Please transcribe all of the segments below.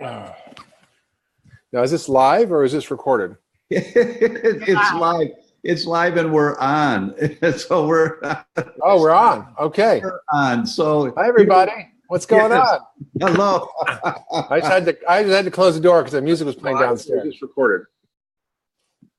Now, is this live or is this recorded? It's live. It's live and we're on. So we're Oh, we're on. Okay. We're on. So hi everybody. What's going on? Hello. I just had to close the door because the music was playing downstairs. It's recorded.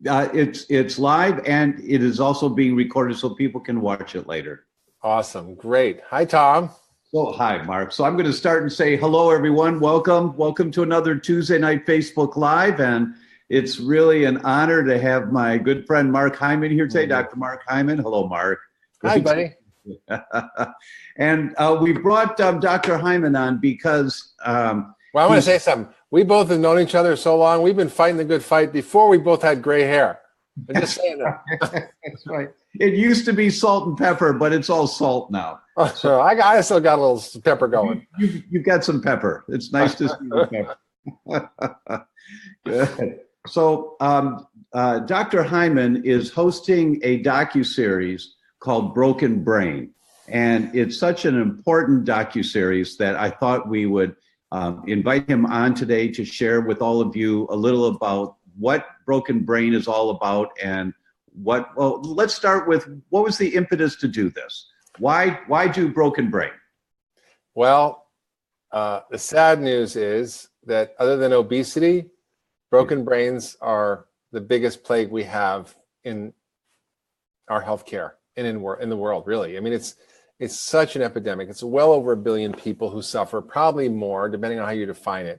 It's live and it is also being recorded so people can watch it later. Awesome. Great. Hi, Tom. So hi, Mark. So I'm going to start and say hello, everyone. Welcome to another Tuesday Night Facebook Live. And it's really an honor to have my good friend Mark Hyman here today, Dr. Mark Hyman. Hello, Mark. Hi, buddy. And we brought Dr. Hyman on because well, I want to say something. We both have known each other so long. We've been fighting the good fight before we both had gray hair. I'm just saying that. That's right. It used to be salt and pepper, but it's all salt now. So I still got a little pepper going. You've got some pepper. It's nice to see the pepper. Good. So Dr. Hyman is hosting a docuseries called Broken Brain. And it's such an important docuseries that I thought we would invite him on today to share with all of you a little about what Broken Brain is all about and well, let's start with what was the impetus to do this? Why do Broken Brain? Well, the sad news is that other than obesity, broken brains are the biggest plague we have in our healthcare and in the world, really. I mean, it's such an epidemic. It's well over 1 billion people who suffer, probably more, depending on how you define it.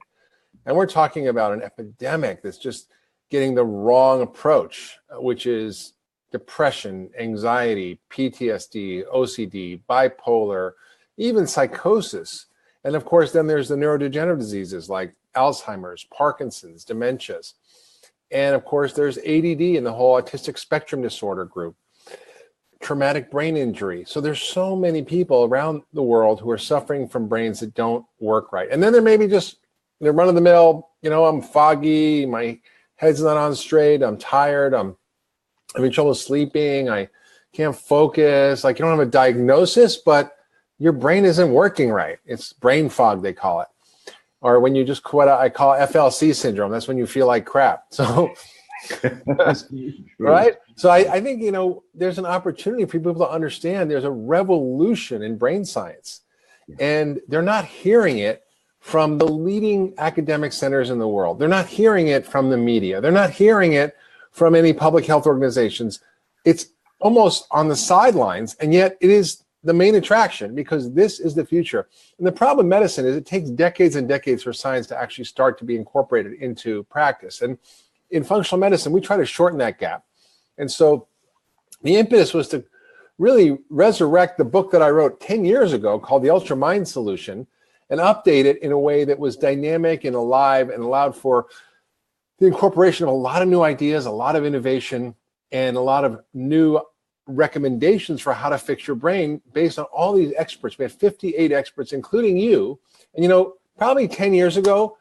And we're talking about an epidemic that's just getting the wrong approach, which is depression, anxiety, PTSD, OCD, bipolar, even psychosis. And of course, then there's the neurodegenerative diseases like Alzheimer's, Parkinson's, dementias. And of course, there's ADD in the whole autistic spectrum disorder group, traumatic brain injury. So there's so many people around the world who are suffering from brains that don't work right. And then there may be just the run of the mill, I'm foggy, my head's not on straight, I'm tired, I'm having trouble sleeping, I can't focus. Like you don't have a diagnosis, but your brain isn't working right. It's brain fog, they call it. Or when you just quit, I call it FLC syndrome. That's when you feel like crap. So, right? So I think, there's an opportunity for people to understand there's a revolution in brain science. And they're not hearing it from the leading academic centers in the world. They're not hearing it from the media. They're not hearing it from any public health organizations. It's almost on the sidelines, and yet it is the main attraction because this is the future. And the problem in medicine is it takes decades and decades for science to actually start to be incorporated into practice. And in functional medicine, we try to shorten that gap. And so the impetus was to really resurrect the book that I wrote 10 years ago called The Ultra Mind Solution and update it in a way that was dynamic and alive and allowed for the incorporation of a lot of new ideas, a lot of innovation, and a lot of new recommendations for how to fix your brain based on all these experts. We had 58 experts, including you. And, probably 10 years ago,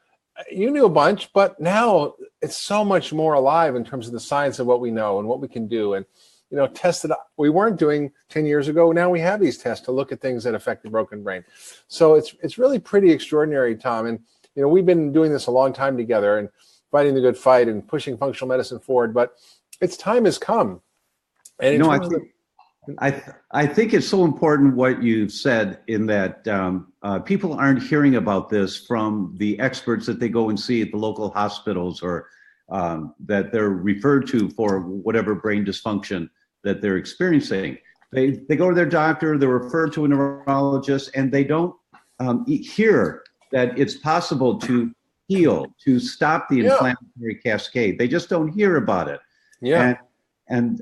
you knew a bunch, but now it's so much more alive in terms of the science of what we know and what we can do. And, tests that we weren't doing 10 years ago. Now we have these tests to look at things that affect the broken brain. So it's really pretty extraordinary, Tom. And, we've been doing this a long time together and fighting the good fight and pushing functional medicine forward, but its time has come. And I think it's so important what you said in that people aren't hearing about this from the experts that they go and see at the local hospitals or that they're referred to for whatever brain dysfunction that they're experiencing. They go to their doctor, they're referred to a neurologist, and they don't hear that it's possible to heal, to stop the inflammatory cascade. They just don't hear about it. Yeah. And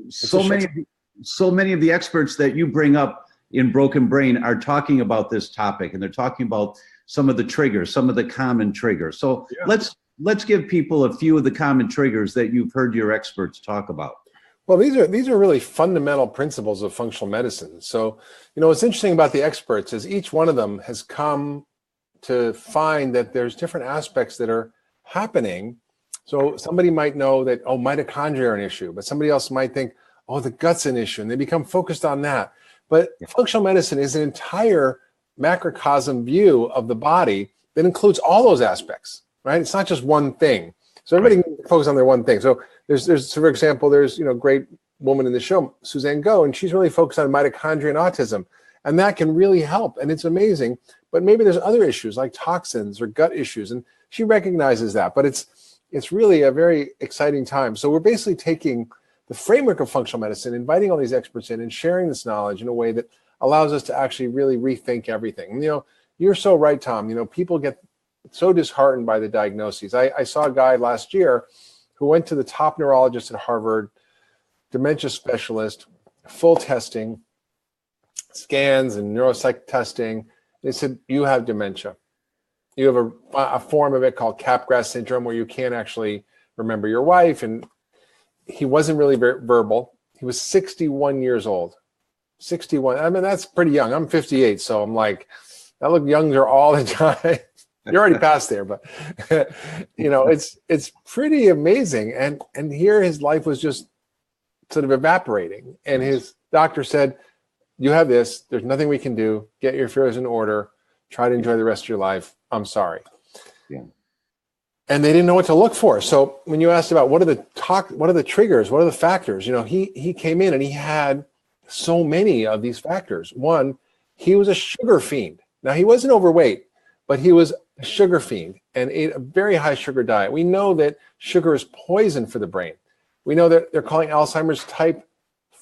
so many of the experts that you bring up in Broken Brain are talking about this topic, and they're talking about some of the triggers, some of the common triggers. So let's give people a few of the common triggers that you've heard your experts talk about. Well, these are really fundamental principles of functional medicine. So, what's interesting about the experts is each one of them has come to find that there's different aspects that are happening. So somebody might know that, mitochondria are an issue, but somebody else might think, the gut's an issue, and they become focused on that. But functional medicine is an entire macrocosm view of the body that includes all those aspects, right? It's not just one thing. So everybody can focus on their one thing. So there's for example, there's, you know, great woman in the show, Suzanne Go, and she's really focused on mitochondria and autism. And that can really help. And it's amazing. But maybe there's other issues like toxins or gut issues. And she recognizes that. But it's really a very exciting time. So we're basically taking the framework of functional medicine, inviting all these experts in and sharing this knowledge in a way that allows us to actually really rethink everything. And, you know, you're so right, Tom. You know, people get so disheartened by the diagnoses. I saw a guy last year who went to the top neurologist at Harvard, dementia specialist, full testing, scans and neuropsych testing. They said, you have dementia. You have a form of it called Capgras syndrome where you can't actually remember your wife. And he wasn't really verbal. He was 61 years old. 61. I mean, that's pretty young. I'm 58. So I'm like, I look younger all the time. You're already past there, but you know, it's pretty amazing. And here his life was just sort of evaporating. And his doctor said, you have this, there's nothing we can do. Get your affairs in order. Try to enjoy the rest of your life. I'm sorry. Yeah. And they didn't know what to look for. So when you asked about what are the triggers, what are the factors, you know, he came in and he had so many of these factors. One, he was a sugar fiend. Now he wasn't overweight, but he was a sugar fiend and ate a very high sugar diet. We know that sugar is poison for the brain. We know that they're calling Alzheimer's type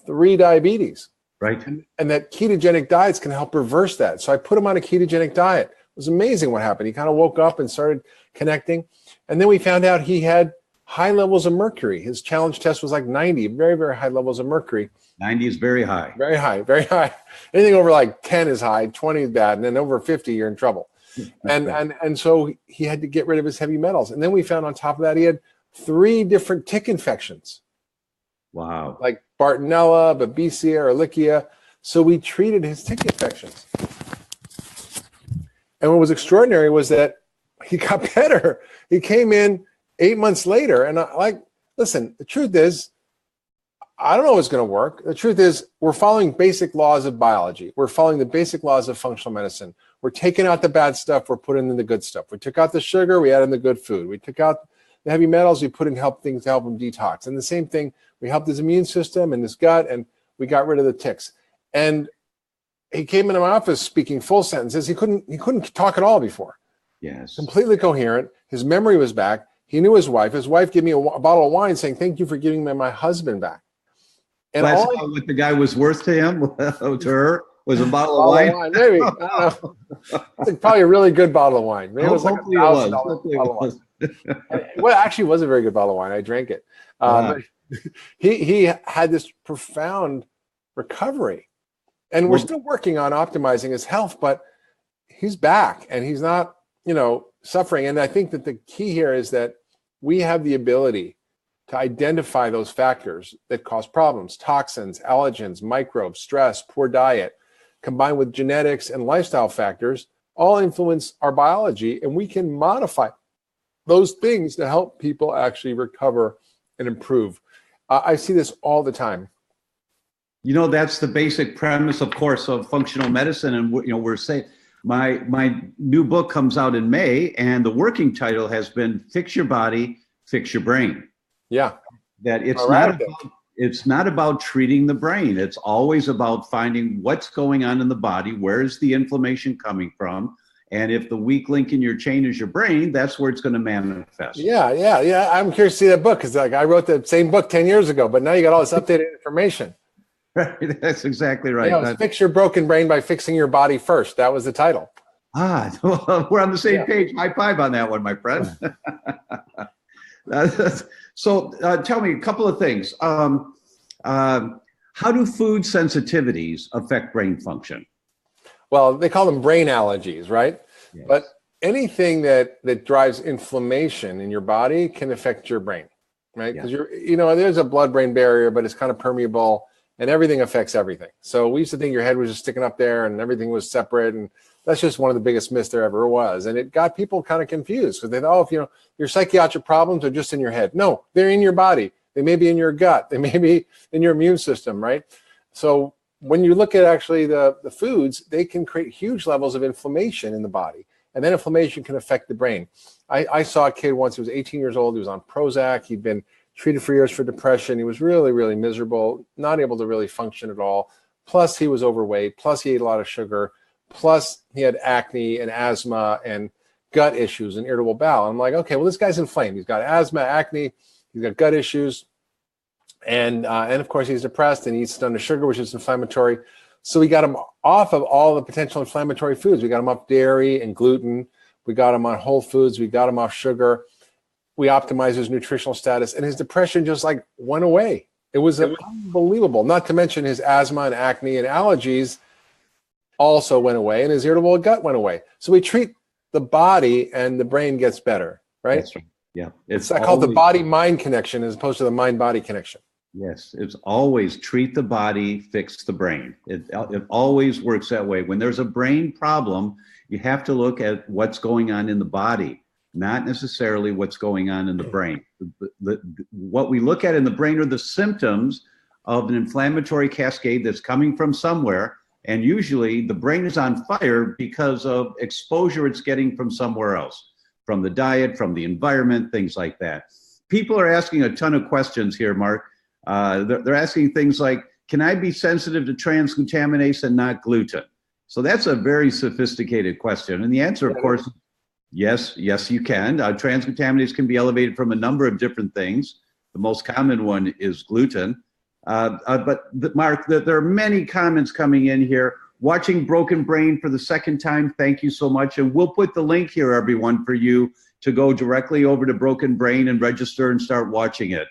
3 diabetes. Right. And that ketogenic diets can help reverse that. So I put him on a ketogenic diet. It was amazing what happened. He kind of woke up and started connecting. And then we found out he had high levels of mercury. His challenge test was like 90, very, very high levels of mercury. 90 is very high. Very high, very high. Anything over like 10 is high, 20 is bad, and then over 50, you're in trouble. And so he had to get rid of his heavy metals. And then we found on top of that, he had 3 different tick infections. Wow. Like Bartonella, Babesia, Ehrlichia. So we treated his tick infections. And what was extraordinary was that he got better. He came in 8 months later. And listen, the truth is, I don't know what's going to work. The truth is, we're following basic laws of biology. We're following the basic laws of functional medicine. We're taking out the bad stuff. We're putting in the good stuff. We took out the sugar. We added in the good food. We took out the heavy metals. We put in things to help him detox. And the same thing, we helped his immune system and his gut, and we got rid of the ticks. And he came into my office speaking full sentences. He couldn't talk at all before. Yes. Completely coherent. His memory was back. He knew his wife. His wife gave me a bottle of wine saying, "Thank you for giving me my husband back." And that's what the guy was worth to him, to her, was a bottle of wine. Maybe. I don't know. I think probably a really good bottle of wine. Maybe it was like $1,000 bottle of wine. Well, actually, it was a very good bottle of wine. I drank it. But he had this profound recovery. And we're still working on optimizing his health, but he's back and he's not, suffering. And I think that the key here is that we have the ability to identify those factors that cause problems: toxins, allergens, microbes, stress, poor diet, combined with genetics and lifestyle factors, all influence our biology, and we can modify those things to help people actually recover and improve. I see this all the time. That's the basic premise, of course, of functional medicine. And, we're saying my new book comes out in May, and the working title has been Fix Your Body, Fix Your Brain. Yeah. That it's not about treating the brain. It's always about finding what's going on in the body. Where is the inflammation coming from? And if the weak link in your chain is your brain, that's where it's going to manifest. Yeah. I'm curious to see that book, because I wrote the same book 10 years ago, but now you got all this updated information. Right, that's exactly right. Fix your broken brain by fixing your body first. That was the title. Well, we're on the same page. High five on that one, my friend. So tell me a couple of things. How do food sensitivities affect brain function? Well, they call them brain allergies, right? Yes. But anything that drives inflammation in your body can affect your brain, right? Because there's a blood-brain barrier, but it's kind of permeable, and everything affects everything. So we used to think your head was just sticking up there and everything was separate, and that's just one of the biggest myths there ever was. And it got people kind of confused, because they thought, your psychiatric problems are just in your head. No, they're in your body. They may be in your gut. They may be in your immune system, right? So when you look at actually the foods, they can create huge levels of inflammation in the body. and then inflammation can affect the brain. I saw a kid once, he was 18 years old, he was on Prozac, he'd been treated for years for depression, he was really, really miserable, not able to really function at all, plus he was overweight, plus he ate a lot of sugar, plus he had acne and asthma and gut issues and irritable bowel. I'm like, okay, well, this guy's inflamed. He's got asthma, acne, he's got gut issues, and of course he's depressed and he eats a ton of sugar, which is inflammatory. So we got him off of all the potential inflammatory foods. We got him off dairy and gluten. We got him on whole foods. We got him off sugar. We optimized his nutritional status, and his depression just like went away. It was unbelievable. Not to mention his asthma and acne and allergies also went away, and his irritable gut went away. So we treat the body, and the brain gets better, right? That's right. Yeah. I call it the body-mind connection as opposed to the mind-body connection. Yes, it's always treat the body, fix the brain. It always works that way. When there's a brain problem, you have to look at what's going on in the body, not necessarily what's going on in the brain. What we look at in the brain are the symptoms of an inflammatory cascade that's coming from somewhere, and usually the brain is on fire because of exposure it's getting from somewhere else, from the diet, from the environment, things like that. People are asking a ton of questions here, Mark. They're asking things like, can I be sensitive to transglutaminase and not gluten? So that's a very sophisticated question. And the answer, of course, yes, you can. Transglutaminase can be elevated from a number of different things. The most common one is gluten. Mark, there are many comments coming in here. Watching Broken Brain for the second time, thank you so much. And we'll put the link here, everyone, for you to go directly over to Broken Brain and register and start watching it.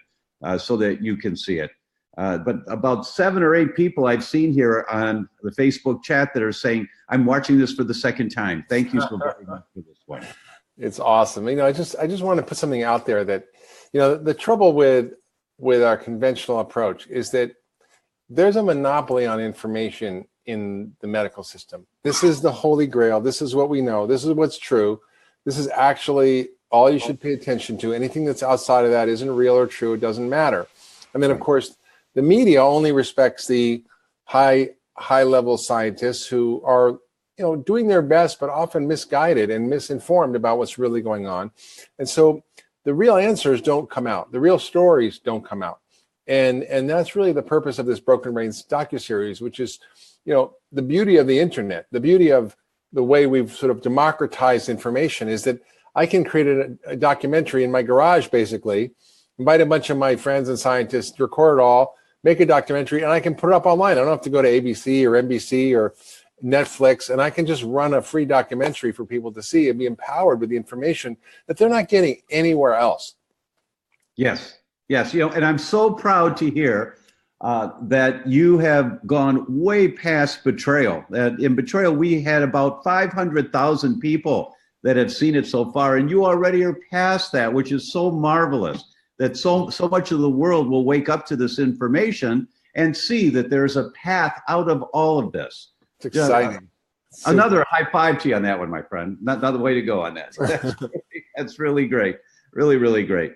So that you can see it. But about 7 or 8 people I've seen here on the Facebook chat that are saying, I'm watching this for the second time. Thank you so very much for this one. It's awesome. I just want to put something out there that, the trouble with our conventional approach is that there's a monopoly on information in the medical system. This is the holy grail. This is what we know. This is what's true. This is actually all you should pay attention to. Anything that's outside of that isn't real or true. It doesn't matter. And then, of course, the media only respects the high-level scientists who are, doing their best, but often misguided and misinformed about what's really going on. And so the real answers don't come out. The real stories don't come out. And that's really the purpose of this Broken Brains docuseries, which is, the beauty of the internet, the beauty of the way we've sort of democratized information is that I can create a documentary in my garage, basically, invite a bunch of my friends and scientists, record it all, make a documentary, and I can put it up online. I don't have to go to ABC or NBC or Netflix, and I can just run a free documentary for people to see and be empowered with the information that they're not getting anywhere else. Yes, and I'm so proud to hear that you have gone way past betrayal. In betrayal, we had about 500,000 people that have seen it so far, and you already are past that, which is so marvelous that so much of the world will wake up to this information and see that there's a path out of all of this. It's exciting. Another high five to you on that one, my friend. Another way to go on that. That's really great. Really, really great.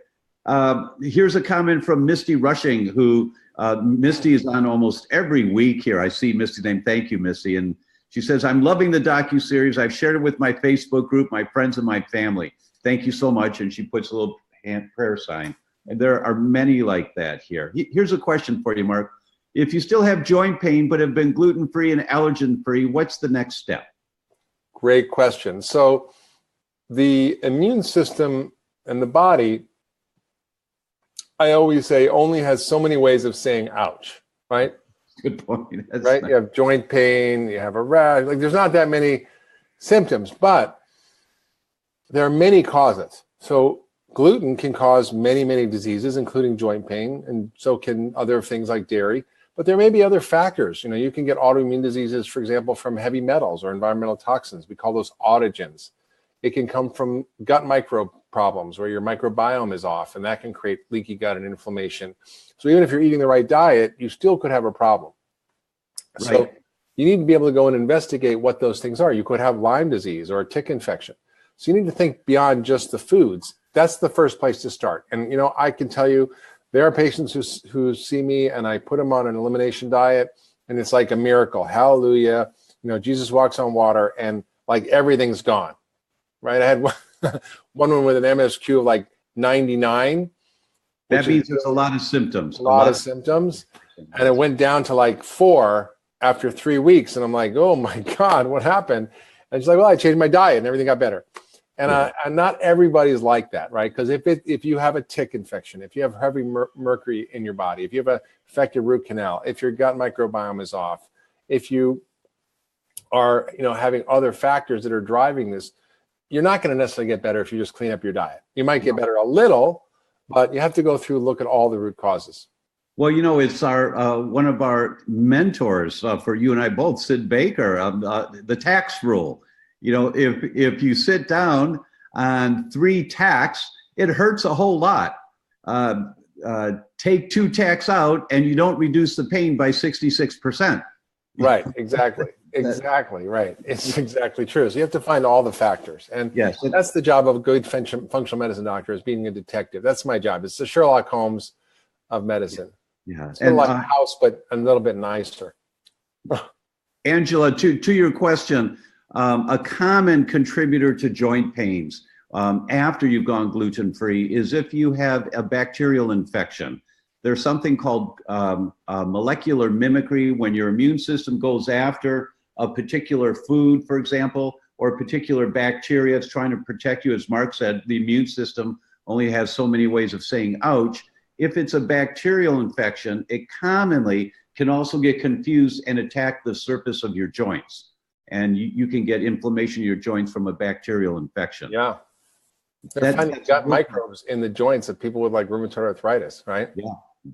Here's a comment from Misty Rushing, who Misty is on almost every week here. I see Misty's name. Thank you, Misty. And she says, I'm loving the docuseries. I've shared it with my Facebook group, my friends, and my family. Thank you so much. And she puts a little hand prayer sign. And there are many like that here. Here's a question for you, Mark. If you still have joint pain but have been gluten-free and allergen-free, what's the next step? Great question. So the immune system and the body, I always say, only has so many ways of saying ouch, right? Good point. That's right? Nice. You have joint pain, you have a rash. Like, there's not that many symptoms, but there are many causes. So gluten can cause many, many diseases, including joint pain, and so can other things like dairy. But there may be other factors. You can get autoimmune diseases, for example, from heavy metals or environmental toxins. We call those autogens. It can come from gut microbe problems where your microbiome is off, and that can create leaky gut and inflammation. So even if you're eating the right diet, you still could have a problem. Right. So you need to be able to go and investigate what those things are. You could have Lyme disease or a tick infection. So you need to think beyond just the foods. That's the first place to start. And I can tell you, there are patients who see me and I put them on an elimination diet, and it's like a miracle. Hallelujah. Jesus walks on water and like everything's gone. right? I had one with an MSQ of like 99. That means there's a lot of symptoms. A lot of symptoms. And it went down to like 4 after 3 weeks. And I'm like, oh my God, what happened? And she's like, well, I changed my diet and everything got better. And, and not everybody's like that, right? Because if you have a tick infection, if you have heavy mercury in your body, if you have an affected root canal, if your gut microbiome is off, if you are, having other factors that are driving this, you're not going to necessarily get better if you just clean up your diet. You might get better a little, but you have to go through, look at all the root causes. Well, it's our one of our mentors for you and I both, Sid Baker, the tax rule. If you sit down on 3 tacks, it hurts a whole lot. Take 2 tacks out, and you don't reduce the pain by 66%. Right. Exactly. Exactly. Right. It's exactly true. So you have to find all the factors. And yes, that's the job of a good functional medicine doctor, is being a detective. That's my job. It's the Sherlock Holmes of medicine. Yeah. It's like a house, but a little bit nicer. Angela, to your question, a common contributor to joint pains after you've gone gluten-free is if you have a bacterial infection. There's something called molecular mimicry, when your immune system goes after a particular food, for example, or a particular bacteria. It's trying to protect you. As Mark said, the immune system only has so many ways of saying ouch. If it's a bacterial infection, it commonly can also get confused and attack the surface of your joints. And you can get inflammation in your joints from a bacterial infection. Yeah. They're finding gut microbes in the joints of people with like rheumatoid arthritis, right? Yeah,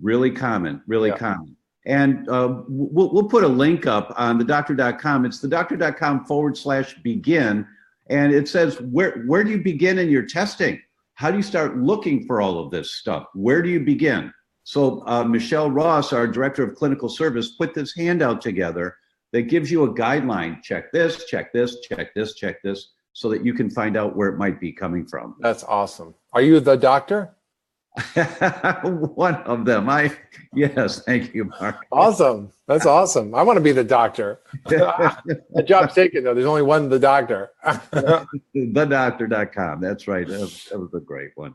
really common, really common. And we'll put a link up on the DrTom. It's the DrTom.com/begin. And it says, where do you begin in your testing? How do you start looking for all of this stuff? Where do you begin? So Michelle Ross, our director of clinical service, put this handout together that gives you a guideline. Check this, check this, check this, check this, so that you can find out where it might be coming from. That's awesome. Are you the doctor? One of them. Yes, thank you, Mark. Awesome. That's awesome. I want to be the doctor. The job's taken, though. There's only one the doctor. theDr.com. That's right. That was a great one.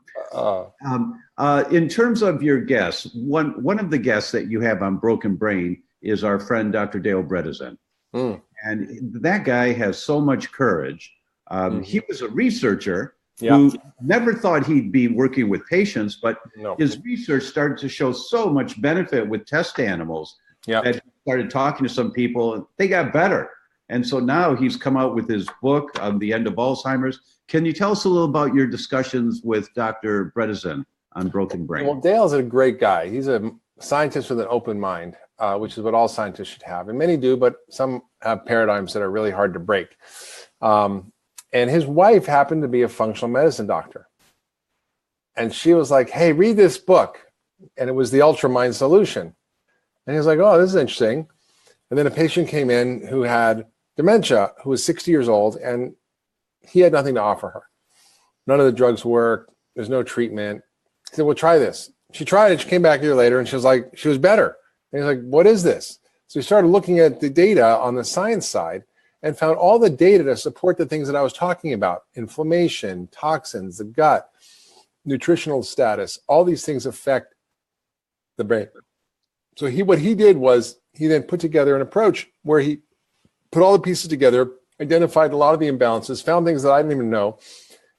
In terms of your guests, one of the guests that you have on Broken Brain is our friend Dr. Dale Bredesen. And that guy has so much courage. He was a researcher who never thought he'd be working with patients, but his research started to show so much benefit with test animals that he started talking to some people and they got better. And so now he's come out with his book, The End of Alzheimer's. Can you tell us a little about your discussions with Dr. Bredesen on Broken Brain? Well, Dale's a great guy. He's a scientist with an open mind, which is what all scientists should have. And many do, but some have paradigms that are really hard to break. And his wife happened to be a functional medicine doctor. And she was like, hey, read this book. And it was the Ultramind Solution. And he was like, oh, this is interesting. And then a patient came in who had dementia, who was 60 years old, and he had nothing to offer her. None of the drugs worked. There's no treatment. He said, well, try this. She tried it. She came back a year later, and she was like, she was better. And he's like, what is this? So he started looking at the data on the science side and found all the data to support the things that I was talking about: inflammation, toxins, the gut, nutritional status. All these things affect the brain. So what he did was he then put together an approach where he put all the pieces together, identified a lot of the imbalances, found things that I didn't even know,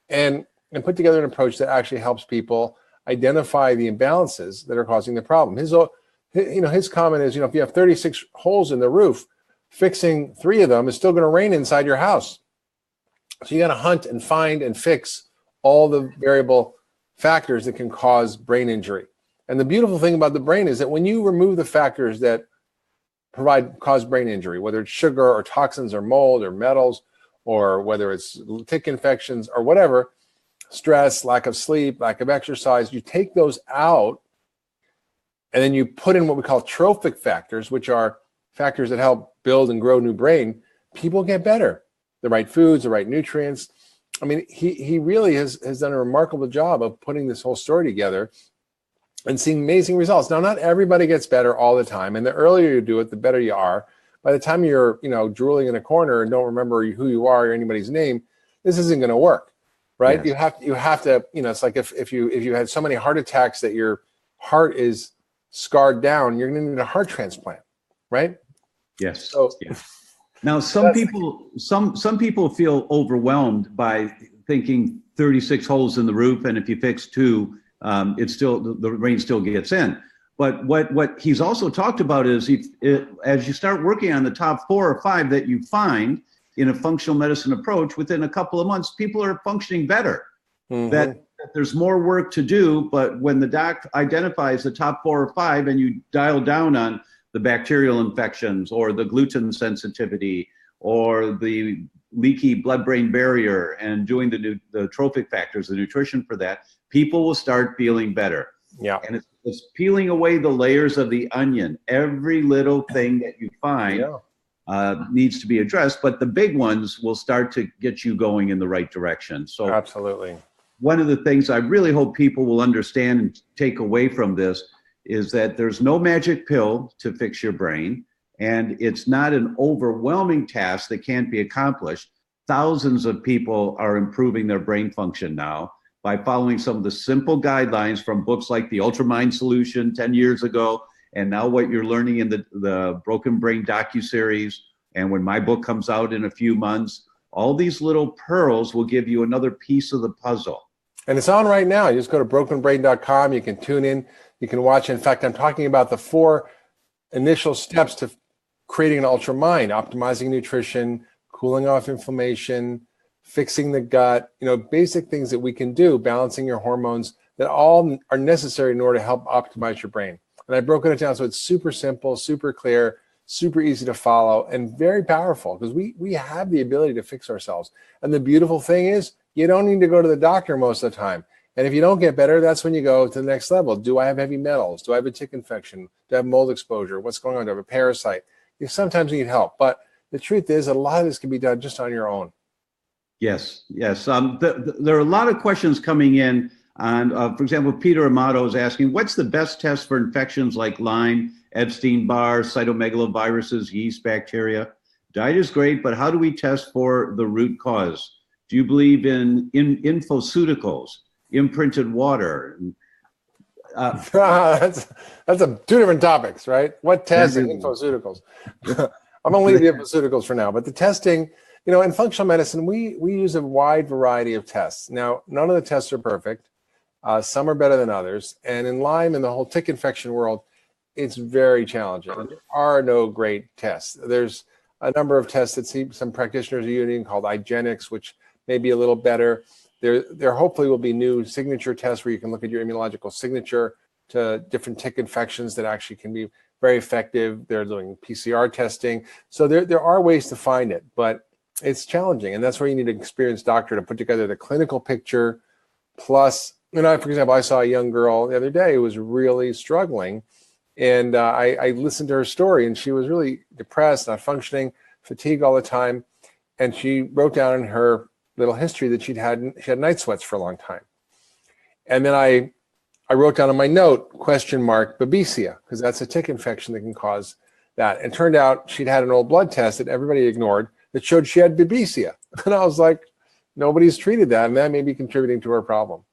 and put together an approach that actually helps people identify the imbalances that are causing the problem. His comment is, if you have 36 holes in the roof, fixing 3 of them is still going to rain inside your house. So you got to hunt and find and fix all the variable factors that can cause brain injury. And the beautiful thing about the brain is that when you remove the factors that cause brain injury, whether it's sugar or toxins or mold or metals, or whether it's tick infections or whatever, stress, lack of sleep, lack of exercise, you take those out and then you put in what we call trophic factors, which are factors that help build and grow new brain. People get better. The right foods, the right nutrients. I mean, he really has done a remarkable job of putting this whole story together and seeing amazing results. Now, not everybody gets better all the time, and the earlier you do it, the better you are. By the time you're, drooling in a corner and don't remember who you are or anybody's name, this isn't going to work, right? Yes. You have to, it's like if you had so many heart attacks that your heart is scarred down, you're going to need a heart transplant, right? Yes. So Yes. Now, some people feel overwhelmed by thinking 36 holes in the roof, and if you fix 2, it's still the rain still gets in. But what he's also talked about is as you start working on the top 4 or 5 that you find in a functional medicine approach, within a couple of months, people are functioning better. mm-hmm. That there's more work to do, but when the doc identifies the top 4 or 5 and you dial down on the bacterial infections or the gluten sensitivity or the leaky blood-brain barrier and doing the trophic factors, the nutrition for that, people will start feeling better. Yeah. And it's peeling away the layers of the onion. Every little thing that you find needs to be addressed, but the big ones will start to get you going in the right direction. So absolutely. One of the things I really hope people will understand and take away from this is that there's no magic pill to fix your brain, and it's not an overwhelming task that can't be accomplished. Thousands of people are improving their brain function now by following some of the simple guidelines from books like the Ultramind Solution 10 years ago, and now what you're learning in the Broken Brain docuseries, and when my book comes out in a few months, all these little pearls will give you another piece of the puzzle. And it's on right now. You just go to brokenbrain.com. You can tune in. You can watch. In fact, I'm talking about the 4 initial steps to creating an Ultramind: optimizing nutrition, cooling off inflammation, fixing the gut, basic things that we can do, balancing your hormones, that all are necessary in order to help optimize your brain. And I've broken it down so it's super simple, super clear, super easy to follow, and very powerful, because we have the ability to fix ourselves. And the beautiful thing is, you don't need to go to the doctor most of the time. And if you don't get better, that's when you go to the next level. Do I have heavy metals? Do I have a tick infection? Do I have mold exposure? What's going on? Do I have a parasite? You sometimes need help. But the truth is, a lot of this can be done just on your own. Yes. There are a lot of questions coming in on, for example, Peter Amato is asking, what's the best test for infections like Lyme, Epstein-Barr, cytomegaloviruses, yeast, bacteria? Diet is great, but how do we test for the root cause? Do you believe in infoceuticals, imprinted water? That's 2 different topics, right? What tests and infoceuticals? I'm going to leave the infoceuticals for now, but the testing, in functional medicine, we use a wide variety of tests. Now, none of the tests are perfect. Some are better than others. And in Lyme and the whole tick infection world, it's very challenging. There are no great tests. There's a number of tests that some practitioners are using called IGeneX, which may be a little better. There hopefully will be new signature tests where you can look at your immunological signature to different tick infections that actually can be very effective. They're doing PCR testing. So there are ways to find it, but it's challenging. And that's where you need an experienced doctor to put together the clinical picture. Plus, for example, I saw a young girl the other day who was really struggling. And I listened to her story, and she was really depressed, not functioning, fatigued all the time. And she wrote down in her little history that she had night sweats for a long time. And then I wrote down on my note, Babesia, because that's a tick infection that can cause that. And turned out she'd had an old blood test that everybody ignored that showed she had Babesia. And I was like, nobody's treated that, and that may be contributing to her problem.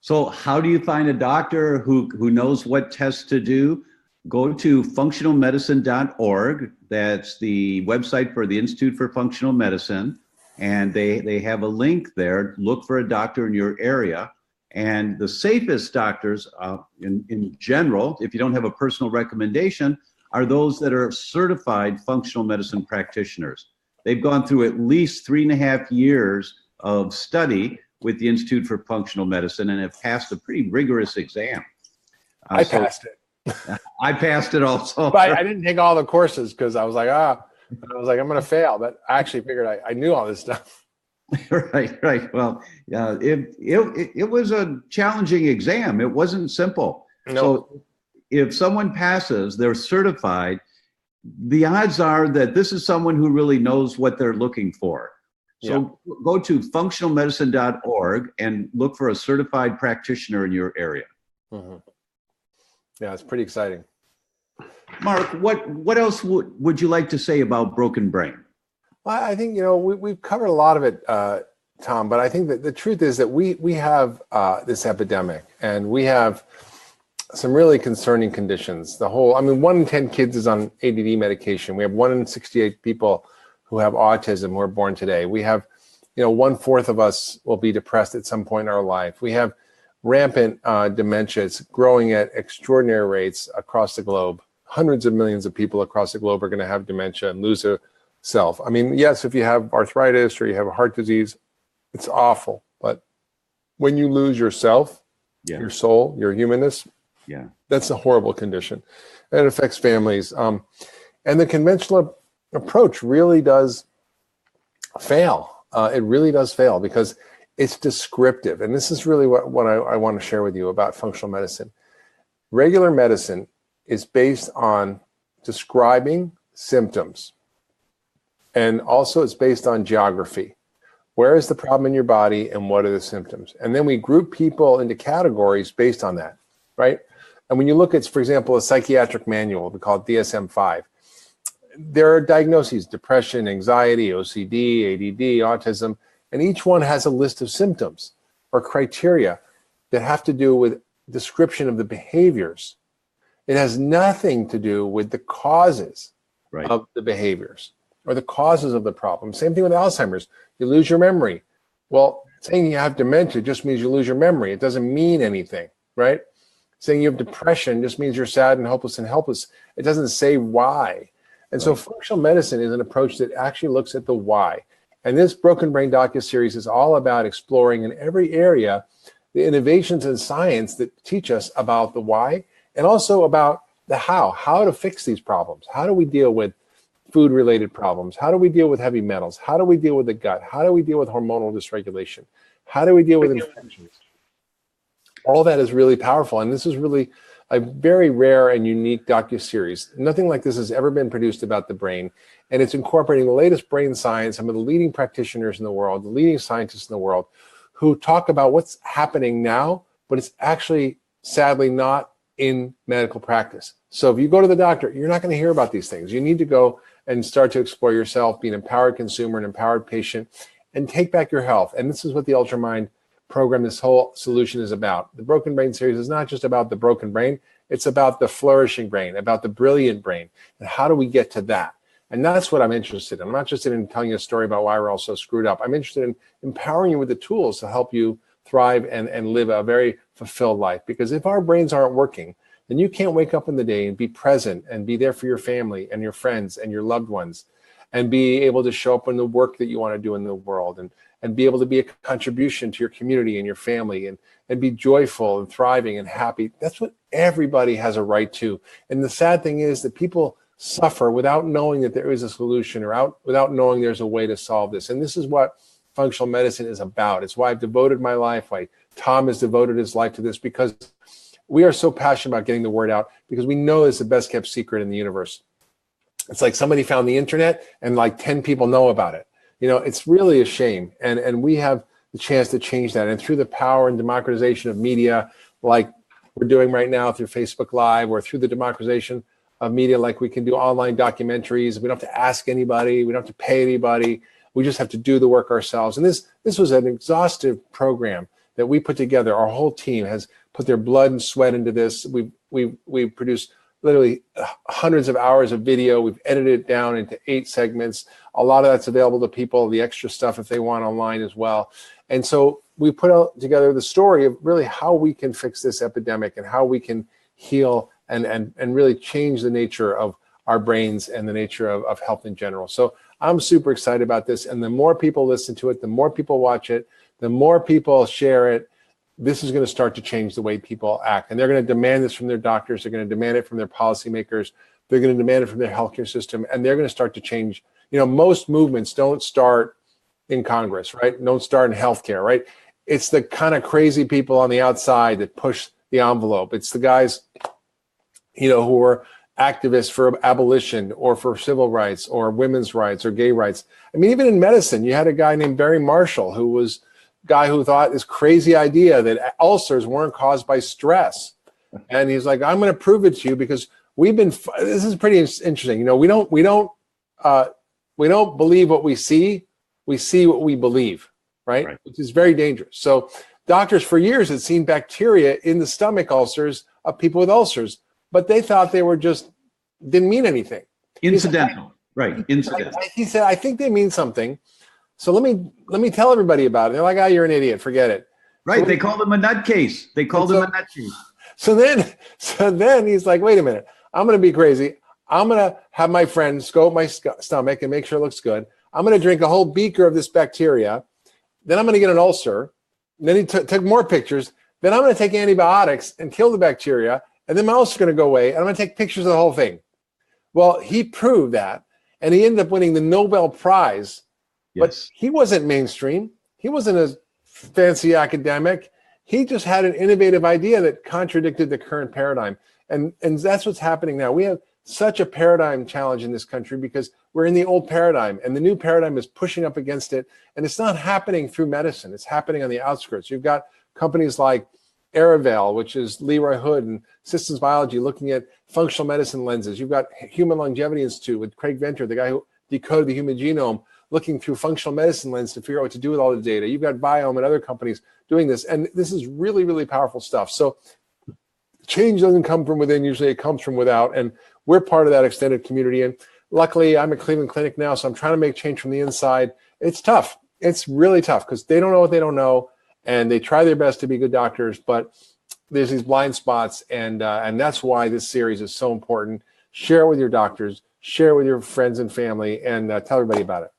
So how do you find a doctor who knows what tests to do? Go to functionalmedicine.org. That's the website for the Institute for Functional Medicine. And they have a link there. Look for a doctor in your area. And the safest doctors in general, if you don't have a personal recommendation, are those that are certified functional medicine practitioners. They've gone through at least 3.5 years of study with the Institute for Functional Medicine and have passed a pretty rigorous exam. I passed it. I passed it also. But I didn't take all the courses because I was like, I'm going to fail. But I actually figured I knew all this stuff. Right. Well, it was a challenging exam. It wasn't simple. No. So if someone passes, they're certified, the odds are that this is someone who really knows what they're looking for. So go to functionalmedicine.org and look for a certified practitioner in your area. Mm-hmm. Yeah, it's pretty exciting. Mark, what else would you like to say about broken brain? Well, I think, we've covered a lot of it, Tom, but I think that the truth is that we have this epidemic, and we have some really concerning conditions. 1 in 10 kids is on ADD medication. We have 1 in 68 people who have autism who are born today. We have, 1/4 of us will be depressed at some point in our life. We have rampant dementia. It's growing at extraordinary rates across the globe. Hundreds of millions of people across the globe are going to have dementia and lose their self. I mean, yes, if you have arthritis or you have a heart disease, it's awful. But when you lose yourself, your soul, your humanness, that's a horrible condition. And it affects families. And the conventional approach really does fail. It really does fail because it's descriptive. And this is really what I want to share with you about functional medicine. Regular medicine is based on describing symptoms. And also it's based on geography. Where is the problem in your body and what are the symptoms? And then we group people into categories based on that, right? And when you look at, for example, a psychiatric manual, we call it DSM-5, there are diagnoses: depression, anxiety, OCD, ADD, autism, and each one has a list of symptoms or criteria that have to do with description of the behaviors. It has nothing to do with the causes of the behaviors or the causes of the problem. Same thing with Alzheimer's. You lose your memory. Well, saying you have dementia just means you lose your memory. It doesn't mean anything, right? Saying you have depression just means you're sad and hopeless and helpless. It doesn't say why. And so functional medicine is an approach that actually looks at the why. And this Broken Brain docuseries is all about exploring in every area the innovations in science that teach us about the why and also about the how to fix these problems. How do we deal with food-related problems? How do we deal with heavy metals? How do we deal with the gut? How do we deal with hormonal dysregulation? How do we deal with infections? All that is really powerful. And this is really a very rare and unique docuseries. Nothing like this has ever been produced about the brain. And it's incorporating the latest brain science, some of the leading practitioners in the world, the leading scientists in the world, who talk about what's happening now, but it's actually, sadly, not in medical practice. So if you go to the doctor, you're not going to hear about these things. You need to go and start to explore yourself, be an empowered consumer, an empowered patient, and take back your health. And this is what the Ultramind program, this whole solution is about. The Broken Brain series is not just about the broken brain, it's about the flourishing brain, about the brilliant brain, and how do we get to that? And that's what I'm interested in. I'm not interested in telling you a story about why we're all so screwed up. I'm interested in empowering you with the tools to help you thrive and live a very fulfilled life. Because if our brains aren't working, then you can't wake up in the day and be present and be there for your family and your friends and your loved ones and be able to show up in the work that you want to do in the world and be able to be a contribution to your community and your family and be joyful and thriving and happy. That's what everybody has a right to. And the sad thing is that people suffer without knowing that there is a solution or without knowing there's a way to solve this. And this is what functional medicine is about. It's why I've devoted my life, why Tom has devoted his life to this, because we are so passionate about getting the word out, because we know it's the best kept secret in the universe. It's like somebody found the internet and like 10 people know about it. You know, it's really a shame. And we have the chance to change that. And through the power and democratization of media, like we're doing right now through Facebook Live, or through the democratization of media, like we can do online documentaries. We don't have to ask anybody. We don't have to pay anybody. We just have to do the work ourselves. And this was an exhaustive program that we put together. Our whole team has put their blood and sweat into this. We've produced literally hundreds of hours of video. We've edited it down into 8 segments. A lot of that's available to people, the extra stuff if they want online as well. And so we put out together the story of really how we can fix this epidemic and how we can heal and really change the nature of our brains and the nature of health in general. So I'm super excited about this. And the more people listen to it, the more people watch it, the more people share it, this is going to start to change the way people act. And they're going to demand this from their doctors. They're going to demand it from their policymakers. They're going to demand it from their healthcare system. And they're going to start to change. You know, most movements don't start in Congress, right? Don't start in healthcare, right? It's the kind of crazy people on the outside that push the envelope. It's the guys, you know, who are activists for abolition or for civil rights or women's rights or gay rights. I mean, even in medicine, you had a guy named Barry Marshall who was guy who thought this crazy idea that ulcers weren't caused by stress. And he's like, I'm going to prove it to you because this is pretty interesting. You know, we don't We don't believe what we see what we believe, right? Which is very dangerous. So doctors for years had seen bacteria in the stomach ulcers of people with ulcers, but they thought they were just, didn't mean anything. Incidental, right, incidental. He said, I think they mean something. So let me tell everybody about it. They're like, oh, you're an idiot, forget it. Right, So they called him a nutcase. They called him a nutcase. So then he's like, wait a minute, I'm going to be crazy. I'm going to have my friend scope my stomach and make sure it looks good. I'm going to drink a whole beaker of this bacteria. Then I'm going to get an ulcer. And then he took more pictures. Then I'm going to take antibiotics and kill the bacteria. And then my ulcer is going to go away. And I'm going to take pictures of the whole thing. Well, he proved that. And he ended up winning the Nobel Prize. Yes. But he wasn't mainstream. He wasn't a fancy academic. He just had an innovative idea that contradicted the current paradigm. And that's what's happening now. We have such a paradigm challenge in this country because we're in the old paradigm and the new paradigm is pushing up against it. And it's not happening through medicine. It's happening on the outskirts. You've got companies like Aravel, which is Leroy Hood and Systems Biology, looking at functional medicine lenses. You've got Human Longevity Institute with Craig Venter, the guy who decoded the human genome, looking through functional medicine lens to figure out what to do with all the data. You've got Biome and other companies doing this. And this is really, really powerful stuff. So change doesn't come from within. Usually it comes from without. And we're part of that extended community. And luckily I'm at Cleveland Clinic now. So I'm trying to make change from the inside. It's tough. It's really tough because they don't know what they don't know. And they try their best to be good doctors, but there's these blind spots. And that's why this series is so important. Share it with your doctors, share it with your friends and family, and tell everybody about it.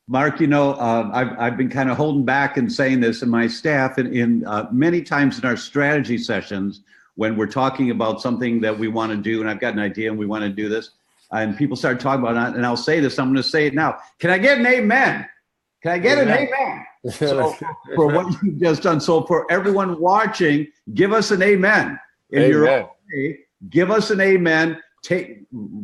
Mark, you know, I've been kind of holding back and saying this, and my staff in many times in our strategy sessions, when we're talking about something that we want to do, and I've got an idea and we want to do this, and people start talking about it, and I'll say this, I'm going to say it now. Can I get an amen? Can I get an amen? So for what you've just done. So for everyone watching, give us an amen. In your own way, give us an amen.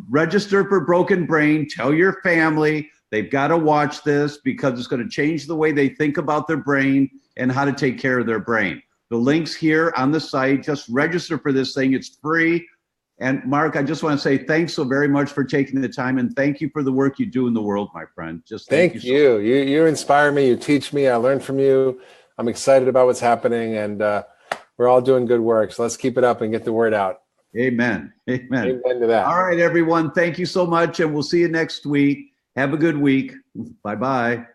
Register for Broken Brain. Tell your family. They've got to watch this because it's going to change the way they think about their brain and how to take care of their brain. The link's here on the site. Just register for this thing. It's free. And Mark, I just want to say thanks so very much for taking the time, and thank you for the work you do in the world, my friend. Just thank you. You inspire me. You teach me. I learn from you. I'm excited about what's happening, and we're all doing good work. So let's keep it up and get the word out. Amen. Amen. Amen to that. All right, everyone. Thank you so much, and we'll see you next week. Have a good week. Bye-bye.